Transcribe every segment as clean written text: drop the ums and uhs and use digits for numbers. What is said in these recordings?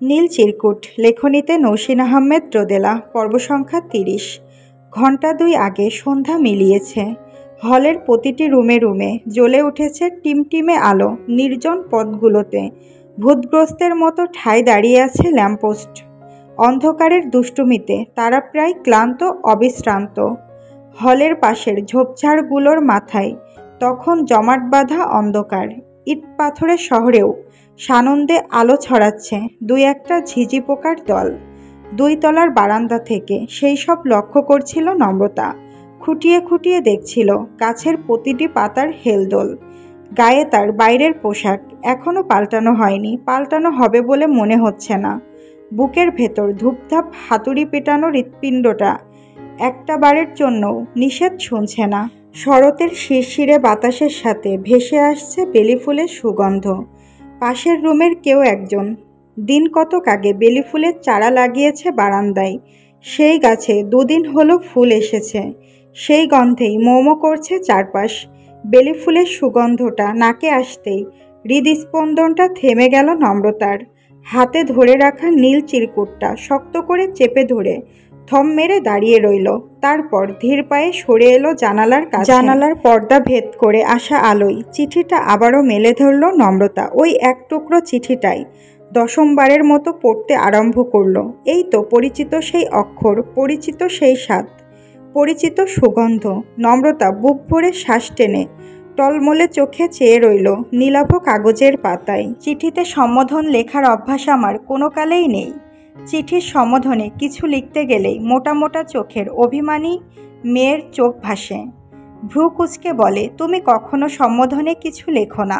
নীল চিরকুট লেখনীতে নৌসিন আহমেদ রোদেলা পর্ব সংখ্যা 30। ঘণ্টা 2 আগে সন্ধ্যা মিলিয়েছে। হলের প্রতিটি রুমে রুমে জ্বলে উঠেছে টিমটিমে আলো। নির্জন পথগুলোতে ভূতগ্রস্তের মতো ঠায় দাঁড়িয়ে আছে ল্যাম্পপোস্ট। অন্ধকারের দুষ্টুমিতে তারা প্রায় ক্লান্ত, অবিশ্রান্ত। হলের পাশের ঝোপঝাড়গুলোর মাথায় তখন জমাট বাঁধা অন্ধকার। ইট পাথরের শহরেও সানন্দে আলো ছড়াচ্ছে 2-1টা ঝিঝি পোকার দল। 2 তলার বারান্দা থেকে সেই সব লক্ষ্য করছিল নম্রতা। খুঁটিয়ে খুঁটিয়ে দেখছিল গাছের প্রতিটি পাতার হেলদোল। গায়ে তার বাইরের পোশাক এখনও পাল্টানো হয়নি, পাল্টানো হবে বলে মনে হচ্ছে না। বুকের ভেতর ধূপধাপ হাতুড়ি পেটানো হৃৎপিণ্ডটা একটা বারের জন্যও নিষেধ শুনছে না। শরতের শিরশিরে বাতাসের সাথে ভেসে আসছে বেলি ফুলের সুগন্ধ। পাশের রুমের কেউ একজন দিন কতক আগে বেলি ফুলের চারা লাগিয়েছে বারান্দায়। সেই গাছে 2 দিন হলো ফুল এসেছে। সেই গন্ধেই মোমো করছে চারপাশ। বেলি ফুলের সুগন্ধটা নাকে আসতেই হৃদস্পন্দনটা থেমে গেল নম্রতার। হাতে ধরে রাখা নীল চিরকুটটা শক্ত করে চেপে ধরে থম মেরে দাঁড়িয়ে রইল। তারপর ধীর পায়ে সরে এলো জানালার কাছে। জানালার পর্দা ভেদ করে আসা আলোয় চিঠিটা আবারও মেলে ধরল নম্রতা। ওই এক টুকরো চিঠিটাই 10ম বারের মতো পড়তে আরম্ভ করলো। এই তো পরিচিত সেই অক্ষর, পরিচিত সেই স্বাদ, পরিচিত সুগন্ধ। নম্রতা বুক ভরে শ্বাস টেনে টলমলে চোখে চেয়ে রইল নীলাভ কাগজের পাতায়। চিঠিতে সম্বোধন লেখার অভ্যাস আমার কোনো কালেই নেই। চিঠির সম্বোধনে কিছু লিখতে গেলেই মোটা মোটা চোখের অভিমানী মেয়ের চোখ ভাসে। ভ্রু কুঁচকে বলে, তুমি কখনো সম্বোধনে কিছু লেখো না।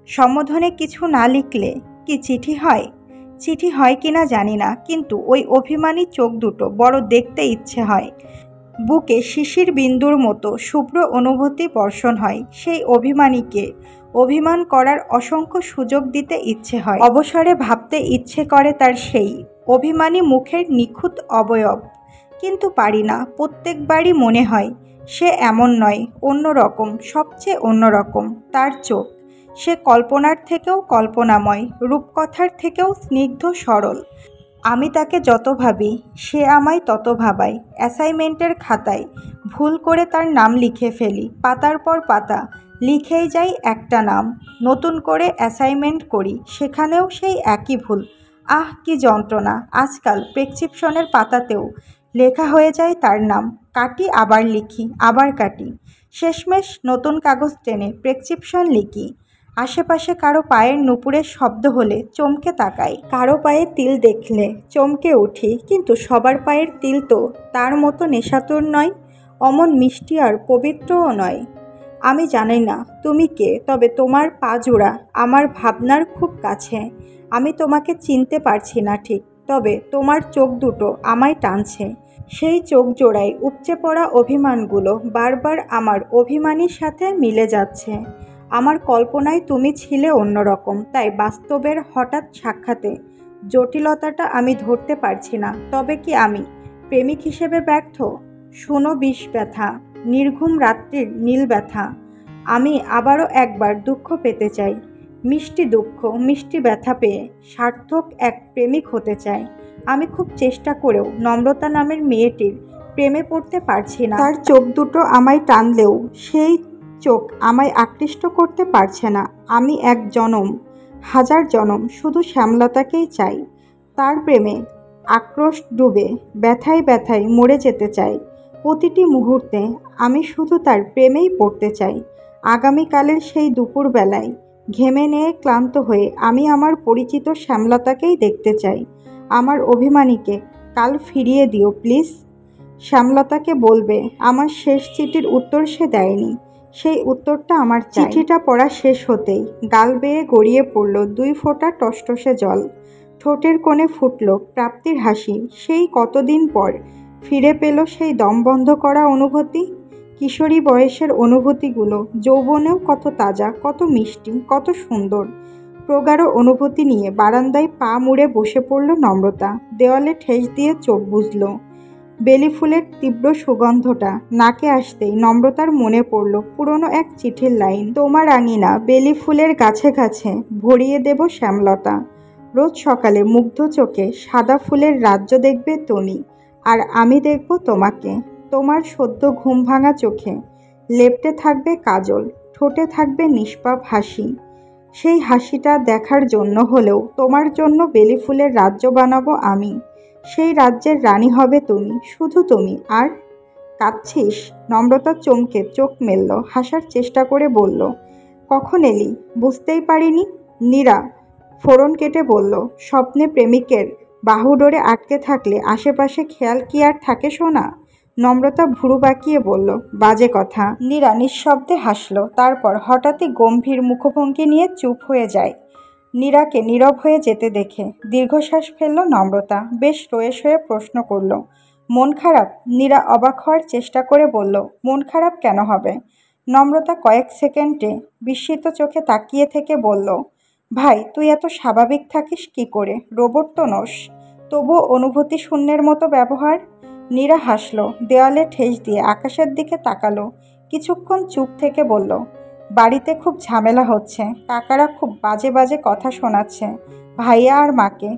সম্বোধনে কিছু না লিখলে কি চিঠি হয়? চিঠি হয় কিনা জানি না, কিন্তু ওই অভিমানী চোখ দুটো বড় দেখতে ইচ্ছে হয়। বুকে শিশির বিন্দুর মতো শুভ্র অনুভূতি বর্ষণ হয়। সেই অভিমানীকে অভিমান করার অসংখ্য সুযোগ দিতে ইচ্ছে হয়। অবসরে ভাবতে ইচ্ছে করে তার সেই অভিমানী মুখের নিখুঁত অবয়ব, কিন্তু পারি না। প্রত্যেকবারই মনে হয় সে এমন নয়, অন্যরকম, সবচেয়ে অন্যরকম। তার চোখ, সে কল্পনার থেকেও কল্পনাময়, রূপকথার থেকেও স্নিগ্ধ সরল। আমি তাকে যত ভাবি সে আমায় তত ভাবায়। অ্যাসাইনমেন্টের খাতায় ভুল করে তার নাম লিখে ফেলি। পাতার পর পাতা লিখেই যাই একটা নাম। নতুন করে অ্যাসাইনমেন্ট করি, সেখানেও সেই একই ভুল। আহ, কি যন্ত্রণা! আজকাল প্রেসক্রিপশনের পাতাতেও লেখা হয়ে যায় তার নাম। কাটি, আবার লিখি, আবার কাটি। শেষমেশ নতুন কাগজ টেনে প্রেসক্রিপশন লিখি। আশেপাশে কারো পায়ের নুপুরের শব্দ হলে চমকে তাকাই, কারো পায়ে তিল দেখলে চমকে উঠি। কিন্তু সবার পায়ের তিল তো তার মতো নেশাতুর নয়, অমন মিষ্টি আর পবিত্রও নয়। আমি জানি না তুমি কে, তবে তোমার পা জোড়া আমার ভাবনার খুব কাছে। আমি তোমাকে চিনতে পারছি না ঠিক, তবে তোমার চোখ দুটো আমায় টানছে। সেই চোখ জোড়ায় উপচে পড়া অভিমানগুলো বারবার আমার অভিমানীর সাথে মিলে যাচ্ছে। আমার কল্পনায় তুমি ছিলে অন্যরকম, তাই বাস্তবের হঠাৎ সাক্ষাতে জটিলতাটা আমি ধরতে পারছি না। তবে কি আমি প্রেমিক হিসেবে ব্যর্থ? শুনো বিষ ব্যথা, নির্ঘুম রাত্রির নীল ব্যথা। আমি আবারও একবার দুঃখ পেতে চাই, মিষ্টি দুঃখ, মিষ্টি ব্যথা পেয়ে সার্থক এক প্রেমিক হতে চাই। আমি খুব চেষ্টা করেও নম্রতা নামের মেয়েটির প্রেমে পড়তে পারছি না। তার চোখ দুটো আমায় টানলেও সেই চোখ আমায় আকৃষ্ট করতে পারছে না। আমি এক জনম, হাজার জনম শুধু শ্যামলতাকেই চাই। তার প্রেমে আক্রোশ ডুবে ব্যথায় ব্যথায় মরে যেতে চাই। প্রতিটি মুহূর্তে আমি শুধু তার প্রেমেই পড়তে চাই। আগামীকালের সেই দুপুরবেলায় ঘেমে নিয়ে ক্লান্ত হয়ে আমি আমার পরিচিত শ্যামলতাকেই দেখতে চাই। আমার অভিমানীকে কাল ফিরিয়ে দিও প্লিজ। শ্যামলতাকে বলবে আমার শেষ চিঠির উত্তর সে দেয়নি, সেই উত্তরটা আমার চাই। চিঠিটা পড়া শেষ হতেই গাল বেয়ে গড়িয়ে পড়ল 2 ফোঁটা টসটসে জল। ঠোঁটের কোণে ফুটল প্রাপ্তির হাসি। সেই কতদিন পর ফিরে পেল সেই দম বন্ধ করা অনুভূতি। কিশোরী বয়সের অনুভূতিগুলো যৌবনেও কত তাজা, কত মিষ্টি, কত সুন্দর। প্রগাঢ় অনুভূতি নিয়ে বারান্দায় পা মুড়ে বসে পড়ল নম্রতা। দেওয়ালে ঠেস দিয়ে চোখ বুজল। বেলি ফুলের তীব্র সুগন্ধটা নাকে আসতেই নম্রতার মনে পড়ল পুরনো এক চিঠির লাইন, তোমার আঙিনা বেলি ফুলের গাছে গাছে ভরিয়ে দেব শ্যামলতা। রোজ সকালে মুগ্ধ চোখে সাদা ফুলের রাজ্য দেখবে তুমি, আর আমি দেখব তোমাকে। তোমার সদ্য ঘুম ভাঙা চোখে লেপ্টে থাকবে কাজল, ঠোঁটে থাকবে নিষ্পাপ হাসি। সেই হাসিটা দেখার জন্য হলেও তোমার জন্য বেলি ফুলের রাজ্য বানাবো আমি। সেই রাজ্যের রানী হবে তুমি, শুধু তুমি। আর কাঁদছিস? নম্রতা চমকে চোখ মেলল, হাসার চেষ্টা করে বলল, কখন এলি? বুঝতেই পারিনি। নীরা ফোড়ন কেটে বলল, স্বপ্নে প্রেমিকের বাহুডোরে আটকে থাকলে আশেপাশে খেয়াল কি আর থাকে সোনা? নম্রতা ভুরু বাঁকিয়ে বলল, বাজে কথা। নীরা নিঃশব্দে হাসল, তারপর হঠাৎই গম্ভীর মুখভঙ্গি নিয়ে চুপ হয়ে যায়। নীরাকে নীরব হয়ে যেতে দেখে দীর্ঘশ্বাস ফেলল নম্রতা। বেশ রয়ে সয়ে প্রশ্ন করল, মন খারাপ? নীরা অবাক হওয়ার চেষ্টা করে বলল, মন খারাপ কেন হবে? নম্রতা কয়েক সেকেন্ডে বিস্মিত চোখে তাকিয়ে থেকে বলল, ভাই তুই এত স্বাভাবিক থাকিস কি করে? রোবট তো নোস, তবুও অনুভূতি শূন্যের মতো ব্যবহার। নীরা হাসল, দেওয়ালে ঠেস দিয়ে আকাশের দিকে তাকালো, কিছুক্ষণ চুপ থেকে বলল, বাড়িতে খুব ঝামেলা হচ্ছে। কাকারা খুব বাজে বাজে কথা শোনাচ্ছে ভাইয়া আর মাকে।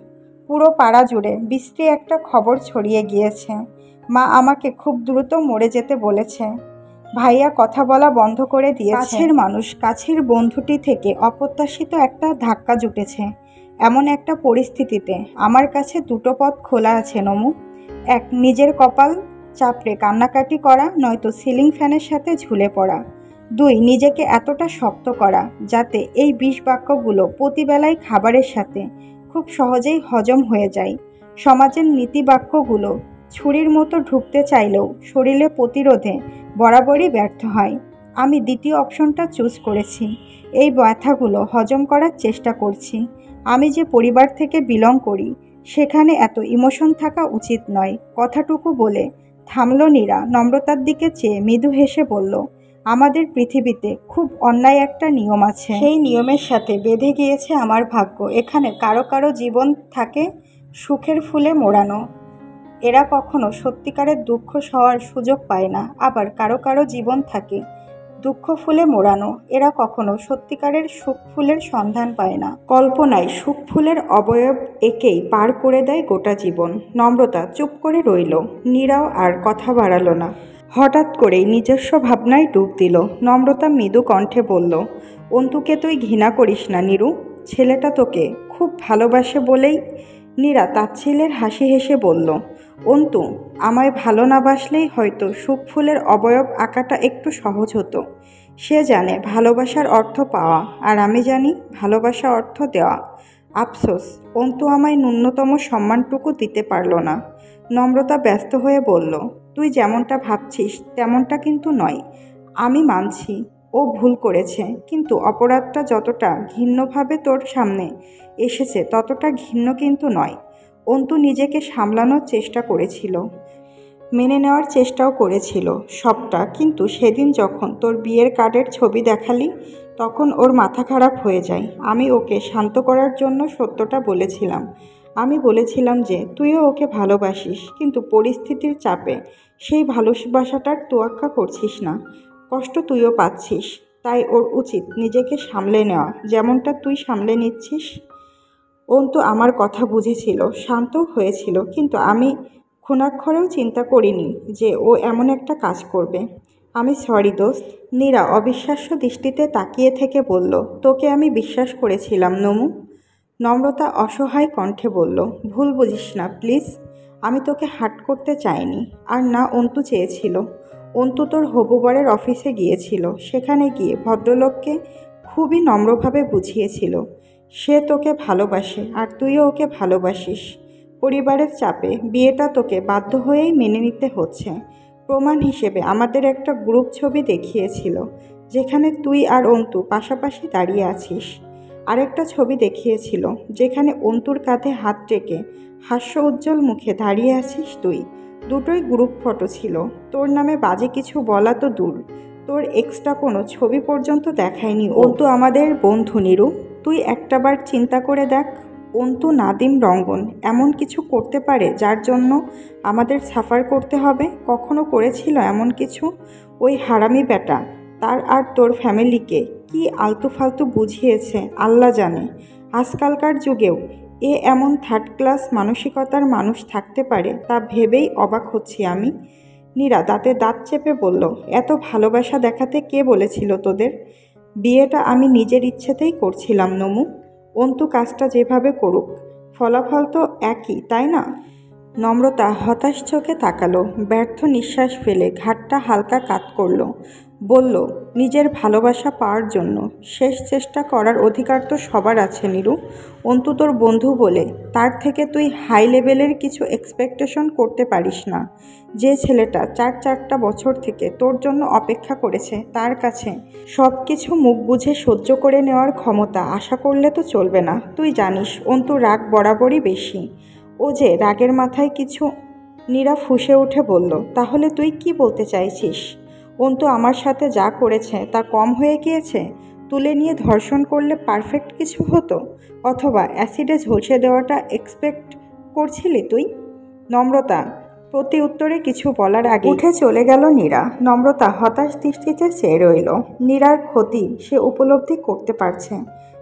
পুরো পাড়া জুড়ে বিশ্রী একটা খবর ছড়িয়ে গিয়েছে। মা আমাকে খুব দ্রুত মরে যেতে বলেছে। ভাইয়া কথা বলা বন্ধ করে দিয়েছে। কাছের মানুষ, কাছের বন্ধুটি থেকে অপ্রত্যাশিত একটা ধাক্কা জুটেছে। এমন একটা পরিস্থিতিতে আমার কাছে দুটো পথ খোলা আছে নমু। এক, নিজের কপাল চাপড়ে কান্নাকাটি করা, নয়তো সিলিং ফ্যানের সাথে ঝুলে পড়া। দুই, নিজেকে এতটা শক্ত করা যাতে এই বিষ বাক্যগুলো প্রতিবেলায় খাবারের সাথে খুব সহজেই হজম হয়ে যায়। সমাজের নীতি বাক্যগুলো ছুরির মতো ঢুকতে চাইলেও শরীরে প্রতিরোধে বরাবরই ব্যর্থ হয়। আমি দ্বিতীয় অপশনটা চুজ করেছি। এই ব্যথাগুলো হজম করার চেষ্টা করছি। আমি যে পরিবার থেকে বিলং করি সেখানে এত ইমোশন থাকা উচিত নয়। কথাটুকু বলে থামল নীরা। নম্রতার দিকে চেয়ে মৃদু হেসে বলল, আমাদের পৃথিবীতে খুব অন্যায় একটা নিয়ম আছে। সেই নিয়মের সাথে বেঁধে গিয়েছে আমার ভাগ্য। এখানে কারো কারো জীবন থাকে সুখের ফুলে মোড়ানো। এরা কখনো সত্যিকারের দুঃখ সওয়ার সুযোগ পায় না। আবার কারো কারো জীবন থাকে দুঃখ ফুলে মোড়ানো। এরা কখনো সত্যিকারের সুখ ফুলের সন্ধান পায় না। কল্পনায় সুখ ফুলের অবয়ব একেই পার করে দেয় গোটা জীবন। নম্রতা চুপ করে রইল। নীরাও আর কথা বাড়ালো না। হঠাৎ করেই নিজস্ব ভাবনায় ডুব দিল। নম্রতা মৃদু কণ্ঠে বলল, অন্তুকে তুই ঘৃণা করিস না নীরু। ছেলেটা তোকে খুব ভালোবাসে বলেই। নীরা তাচ্ছিল্যের হাসি হেসে বলল, অন্তু আমায় ভালো না বাসলেই হয়তো সুখ ফুলের অবয়ব আঁকাটা একটু সহজ হতো। সে জানে ভালোবাসার অর্থ পাওয়া, আর আমি জানি ভালোবাসা অর্থ দেওয়া। আফসোস অন্তু আমায় ন্যূনতম সম্মানটুকু দিতে পারল না। নম্রতা ব্যস্ত হয়ে বলল, তুই যেমনটা ভাবছিস তেমনটা কিন্তু নয়। আমি মানছি ও ভুল করেছে, কিন্তু অপরাধটা যতটা ঘৃণ্যভাবে তোর সামনে এসেছে ততটা ঘৃণ্য কিন্তু নয়। অন্তু নিজেকে সামলানোর চেষ্টা করেছিল, মেনে নেওয়ার চেষ্টাও করেছিল সবটা, কিন্তু সেদিন যখন তোর বিয়ের কার্ডের ছবি দেখালি তখন ওর মাথা খারাপ হয়ে যায়। আমি ওকে শান্ত করার জন্য সত্যটা বলেছিলাম। আমি বলেছিলাম যে তুইও ওকে ভালোবাসিস, কিন্তু পরিস্থিতির চাপে সেই ভালোবাসাটার তোয়াক্কা করছিস না। কষ্ট তুইও পাচ্ছিস, তাই ওর উচিত নিজেকে সামলে নেওয়া, যেমনটা তুই সামলে নিচ্ছিস। অন্তু আমার কথা বুঝেছিল, শান্তও হয়েছিল, কিন্তু আমি ক্ষুণাক্ষরেও চিন্তা করিনি যে ও এমন একটা কাজ করবে। আমি সরি দোস্ত। নীরা অবিশ্বাস্য দৃষ্টিতে তাকিয়ে থেকে বলল, তোকে আমি বিশ্বাস করেছিলাম নমু। নম্রতা অসহায় কণ্ঠে বলল, ভুল বুঝিস না প্লিজ। আমি তোকে হার্ট করতে চাইনি, আর না অন্তু চেয়েছিল। অন্তু তোর হবু বরের অফিসে গিয়েছিল, সেখানে গিয়ে ভদ্রলোককে খুবই নম্রভাবে বুঝিয়েছিল সে তোকে ভালোবাসে আর তুইও ওকে ভালোবাসিস। পরিবারের চাপে বিয়েটা তোকে বাধ্য হয়েই মেনে নিতে হচ্ছে। প্রমাণ হিসেবে আমাদের একটা গ্রুপ ছবি দেখিয়েছিল যেখানে তুই আর অন্তু পাশাপাশি দাঁড়িয়ে আছিস। আরেকটা ছবি দেখিয়েছিল যেখানে অন্তুর কাঁধে হাত রেখে হাস্য উজ্জ্বল মুখে দাঁড়িয়ে আছিস তুই। দুটোই গ্রুপ ফটো ছিল। তোর নামে বাজে কিছু বলা তো দূর, তোর এক্সট্রা কোনো ছবি পর্যন্ত দেখায়নি। অন্তু আমাদের বন্ধু নীরু, তুই একটাবার চিন্তা করে দেখ। অন্তু নাদিম রঙ্গন এমন কিছু করতে পারে যার জন্য আমাদের সাফার করতে হবে? কখনো করেছিল এমন কিছু? ওই হারামি বেটা তার আর তোর ফ্যামিলিকে কি আলতু ফালতু বুঝিয়েছে আল্লাহ জানে। আজকালকার যুগেও এমন থার্ড ক্লাস মানসিকতার মানুষ থাকতে পারে তা ভেবেই অবাক হচ্ছি আমি। নীরা দাঁতে দাঁত চেপে বলল, এত ভালোবাসা দেখাতে কে বলেছিল তোদের? বিয়েটা আমি নিজের ইচ্ছেতেই করছিলাম নমু। অন্তু কাজটা যেভাবে করুক, ফলাফল তো একই, তাই না? নম্রতা হতাশ চোখে তাকালো, ব্যর্থ নিঃশ্বাস ফেলে ঘাড়টা হালকা কাত করল। বলল, নিজের ভালোবাসা পাওয়ার জন্য শেষ চেষ্টা করার অধিকার তো সবার আছে নীরু। অন্তু তোর বন্ধু বলে তার থেকে তুই হাই লেভেলের কিছু এক্সপেকটেশন করতে পারিস না। যে ছেলেটা চারটা বছর থেকে তোর জন্য অপেক্ষা করেছে, তার কাছে সব কিছু মুখ বুঝে সহ্য করে নেওয়ার ক্ষমতা আশা করলে তো চলবে না। তুই জানিস অন্তু রাগ বরাবরই বেশি। ও যে রাগের মাথায় কিছু। নীরা ফুঁসে উঠে বলল, তাহলে তুই কি বলতে চাইছিস? অন্তু আমার সাথে যা করেছে তা কম হয়ে গিয়েছে? তুলে নিয়ে ধর্ষণ করলে পারফেক্ট কিছু হতো? অথবা অ্যাসিডে ঝলসে দেওয়াটা এক্সপেক্ট করছিলি তুই? নম্রতা প্রতি উত্তরে কিছু বলার আগে উঠে চলে গেল নীরা। নম্রতা হতাশ দৃষ্টিতে চেয়ে রইল। নীরার ক্ষতি সে উপলব্ধি করতে পারছে,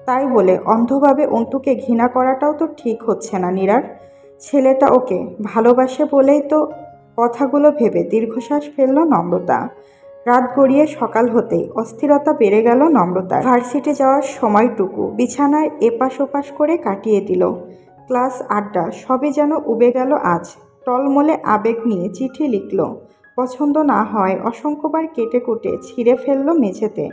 তাই বলে অন্ধভাবে অন্তুকে ঘৃণা করাটাও তো ঠিক হচ্ছে না নীরার। ছেলেটা ওকে ভালোবাসে বলেই তো। কথাগুলো ভেবে দীর্ঘশ্বাস ফেলল নম্রতা। রাত গড়িয়ে সকাল হতেই অস্থিরতা বেড়ে গেল নম্রতার। ভার্সিটি যাওয়ার সময়টুকু বিছানায় এপাশ ওপাশ করে কাটিয়ে দিল। ক্লাস, আড্ডা সবই যেন উবে গেল আজ। টলমলে আবেগ নিয়ে চিঠি লিখল। পছন্দ না হয় অসংখ্যবার কেটে কুটে ছিঁড়ে ফেলল মেঝেতে।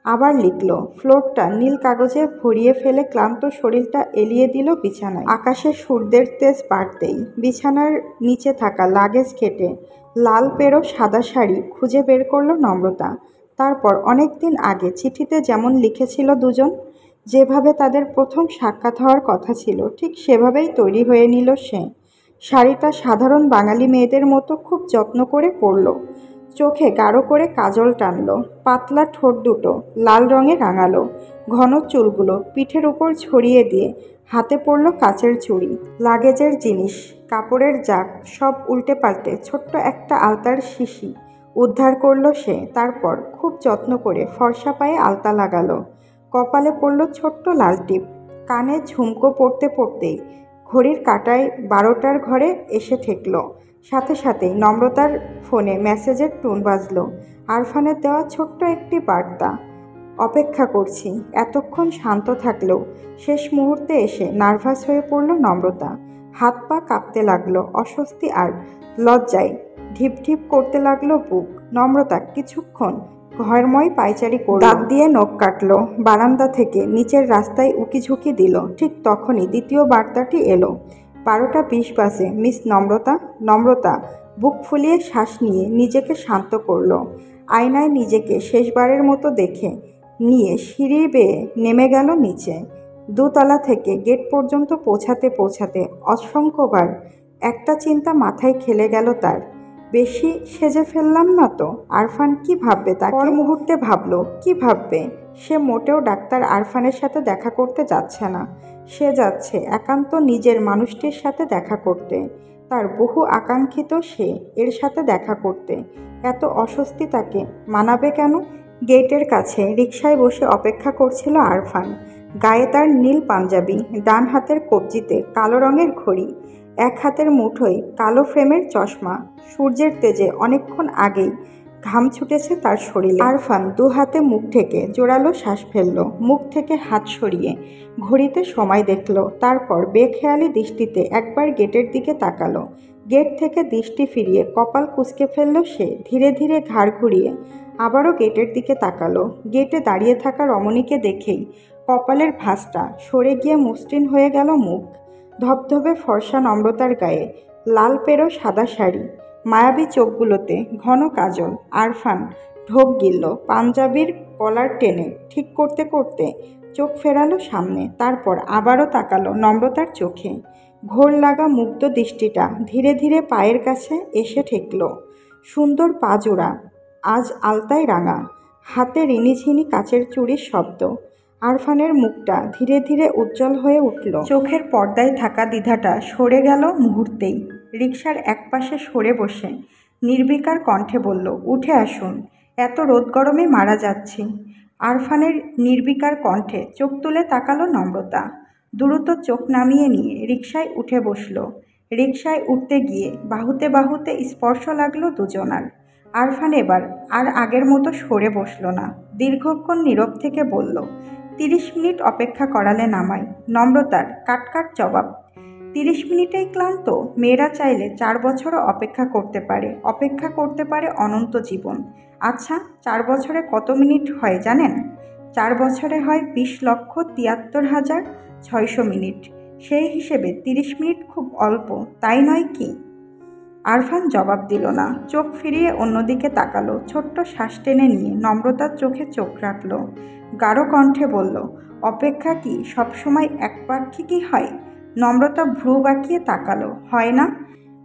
আবার লিখল। ফ্লোরটা নীল কাগজে ভরিয়ে ফেলে ক্লান্ত শরীরটা এলিয়ে দিল বিছানায়। আকাশে সূর্যের তেজ বাড়তেই বিছানার নিচে থাকা লাগেজ কেটে লাল পেরো সাদা শাড়ি খুঁজে বের করলো নম্রতা। তারপর অনেক দিন আগে চিঠিতে যেমন লিখেছিল দুজন, যেভাবে তাদের প্রথম সাক্ষাৎ হওয়ার কথা ছিল, ঠিক সেভাবেই তৈরি হয়ে নিল সে। শাড়িটা সাধারণ বাঙালি মেয়েদের মতো খুব যত্ন করে পরল। চোখে গাঢ় করে কাজল টানলো, পাতলা ঠোঁট দুটো লাল রঙে রাঙালো। ঘন চুলগুলো পিঠের উপর ছড়িয়ে দিয়ে হাতে পড়ল কাচের চুড়ি, লাগেজের জিনিস, কাপড়ের জাক সব উল্টে পাল্টে ছোট্ট একটা আলতার শিশি উদ্ধার করল সে। তারপর খুব যত্ন করে ফর্সা পায়ে আলতা লাগালো। কপালে পড়ল ছোট্ট লাল টিপ। কানে ঝুমকো পড়তে পড়তেই ঘড়ির কাঁটায় 12টার ঘরে এসে ঠেকল। সাথে সাথেই নম্রতার ফোনে মেসেজের টোন বাজল। আরফানের দেওয়া ছোট্ট একটি বার্তা, অপেক্ষা করছি। এতক্ষণ শান্ত থাকলেও শেষ মুহূর্তে এসে নার্ভাস হয়ে পড়ল নম্রতা। হাত পা কাঁপতে লাগলো অস্বস্তি আর লজ্জায়। ঢিপ ঢিপ করতে লাগলো বুক। নম্রতা কিছুক্ষণ ঘরময় পায়চারি করল, দাঁত দিয়ে নখ কাটলো, বারান্দা থেকে নিচের রাস্তায় উকিঝুঁকি দিল। ঠিক তখনই দ্বিতীয় বার্তাটি এলো। 12টা 20 বাজে। মিস নম্রতা। নম্রতা বুক ফুলিয়ে শ্বাস নিয়ে নিজেকে শান্ত করলো। আয়নায় নিজেকে শেষবারের মতো দেখে নিয়ে সিঁড়ি বেয়ে নেমে গেল নিচে। দোতলা থেকে গেট পর্যন্ত পৌঁছাতে পৌঁছাতে অসংখ্যবার একটা চিন্তা মাথায় খেলে গেল তার, বেশি সেজে ফেললাম না তো? আরফান কি ভাববে তাকে? পর মুহূর্তে ভাবলো, কি ভাববে? সে মোটেও ডাক্তার আরফানের সাথে দেখা করতে যাচ্ছে না। সে যাচ্ছে একান্ত নিজের মানুষটির সাথে দেখা করতে। তার বহু আকাঙ্ক্ষিত সে এর সাথে দেখা করতে। এত অস্বস্তি তাকে মানাবে কেন? গেটের কাছে রিকশায় বসে অপেক্ষা করছিল আরফান। গায়ে তার নীল পাঞ্জাবি, ডান হাতের কবজিতে কালো রঙের ঘড়ি, এক হাতের মুঠোয় কালো ফ্রেমের চশমা। সূর্যের তেজে অনেকক্ষণ আগেই ঘাম ছুটেছে তার শরীরে। আরফান দু হাতে মুখ ঢেকে জোরালো শ্বাস ফেলল। মুখ থেকে হাত সরিয়ে ঘড়িতে সময় দেখল। তারপর বেখেয়ালি দৃষ্টিতে একবার গেটের দিকে তাকালো। গেট থেকে দৃষ্টি ফিরিয়ে কপাল কুঁচকে ফেলল সে। ধীরে ধীরে ঘাড় ঘুরিয়ে আবারও গেটের দিকে তাকালো। গেটে দাঁড়িয়ে থাকা রমণীকে দেখেই কপালের ভাঁজটা সরে গিয়ে মসৃণ হয়ে গেল মুখ। ধবধবে ফর্সা নম্রতার গায়ে লাল পেরো সাদা শাড়ি, মায়াবী চোখগুলোতে ঘন কাজল। আরফান ঢোক গিলল। পাঞ্জাবির কলার টেনে ঠিক করতে করতে চোখ ফেরালো সামনে। তারপর আবারও তাকালো নম্রতার চোখে। ঘোর লাগা মুগ্ধ দৃষ্টিটা ধীরে ধীরে পায়ের কাছে এসে ঠেকল। সুন্দর পা জোড়া আজ আলতায় রাঙা, হাতে রিনিঝিনি কাচের চুড়ির শব্দ। আরফানের মুখটা ধীরে ধীরে উজ্জ্বল হয়ে উঠল। চোখের পর্দায় থাকা দ্বিধাটা সরে গেল মুহূর্তেই। রিকশার একপাশে সরে বসে নির্বিকার কণ্ঠে বলল, উঠে আসুন, এত রোদ গরমে মারা যাচ্ছি। আরফানের নির্বিকার কণ্ঠে চোখ তুলে তাকালো নম্রতা। দ্রুত চোখ নামিয়ে নিয়ে রিকশায় উঠে বসল। রিকশায় উঠতে গিয়ে বাহুতে বাহুতে স্পর্শ লাগলো দুজনার। আরফান এবার আর আগের মতো সরে বসল না, দীর্ঘক্ষণ নীরব থেকে বলল, 30 মিনিট অপেক্ষা করালে নামাই। নম্রতার কাটকাট জবাব, 30 মিনিটেই ক্লান্ত? মেয়েরা চাইলে 4 বছরও অপেক্ষা করতে পারে অনন্ত জীবন। আচ্ছা, 4 বছরে কত মিনিট হয় জানেন? 4 বছরে হয় 20,73,600 মিনিট। সেই হিসেবে 30 মিনিট খুব অল্প, তাই নয় কি? আরফান জবাব দিল না, চোখ ফিরিয়ে অন্যদিকে তাকালো। ছোট্ট শ্বাস টেনে নিয়ে নম্রতার চোখে চোখ রাখল। গাঢ় কণ্ঠে বলল, অপেক্ষা কি সবসময় একপাক্ষিকই হয়? নম্রতা ভ্রু বাঁকিয়ে তাকালো। হয় না?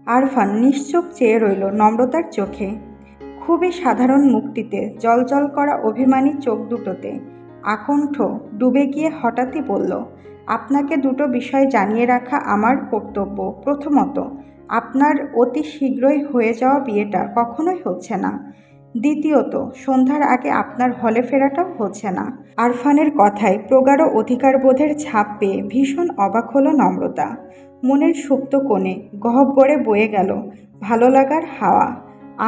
আরফান নিশ্চুপ চেয়ে রইল নম্রতার চোখে। খুবই সাধারণ মুখটিতে, জলজল করা অভিমানী চোখ দুটোতে। আকণ্ঠ ডুবে গিয়ে হঠাৎই বলল, আপনাকে দুটো বিষয় জানিয়ে রাখা আমার কর্তব্য। প্রথমত, আপনার অতি শীঘ্রই হয়ে যাওয়া বিয়েটা কখনোই হচ্ছে না। দ্বিতীয়ত, সন্ধ্যার আগে আপনার হলে ফেরাটাও হচ্ছে না। আরফানের কথায় প্রগাঢ় অধিকারবোধের ছাপ পেয়ে ভীষণ অবাক হলো নম্রতা। মনের সুপ্ত কোণে গহ্বরে বয়ে গেল ভালো লাগার হাওয়া।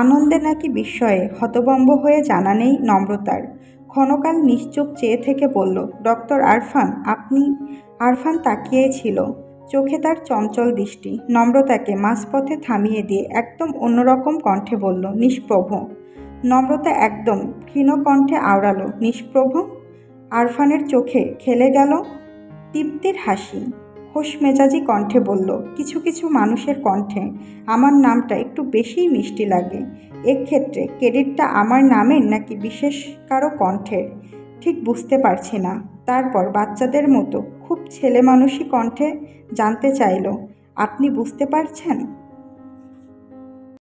আনন্দে নাকি বিস্ময়ে হতভম্ব হয়ে জানা নেই নম্রতার। ক্ষণকাল নিশ্চুপ চেয়ে থেকে বলল, ডক্টর আরফান, আপনি? আরফান তাকিয়েই ছিল, চোখে তার চঞ্চল দৃষ্টি। নম্রতাকে মাঝপথে থামিয়ে দিয়ে একদম অন্যরকম কণ্ঠে বলল, নিষ্প্রভ। নম্রতা একদম ক্ষীণ কণ্ঠে আওড়ালো, নিষ্প্রভ? আরফানের চোখে খেলে গেল তৃপ্তির হাসি। খোশ মেজাজি কণ্ঠে বলল, কিছু কিছু মানুষের কণ্ঠে আমার নামটা একটু বেশিই মিষ্টি লাগে। এক্ষেত্রে ক্রেডিটটা আমার নামের নাকি বিশেষ কারো কণ্ঠের ঠিক বুঝতে পারছি না। তারপর বাচ্চাদের মতো খুব ছেলে মানুষই কণ্ঠে জানতে চাইল, আপনি বুঝতে পারছেন?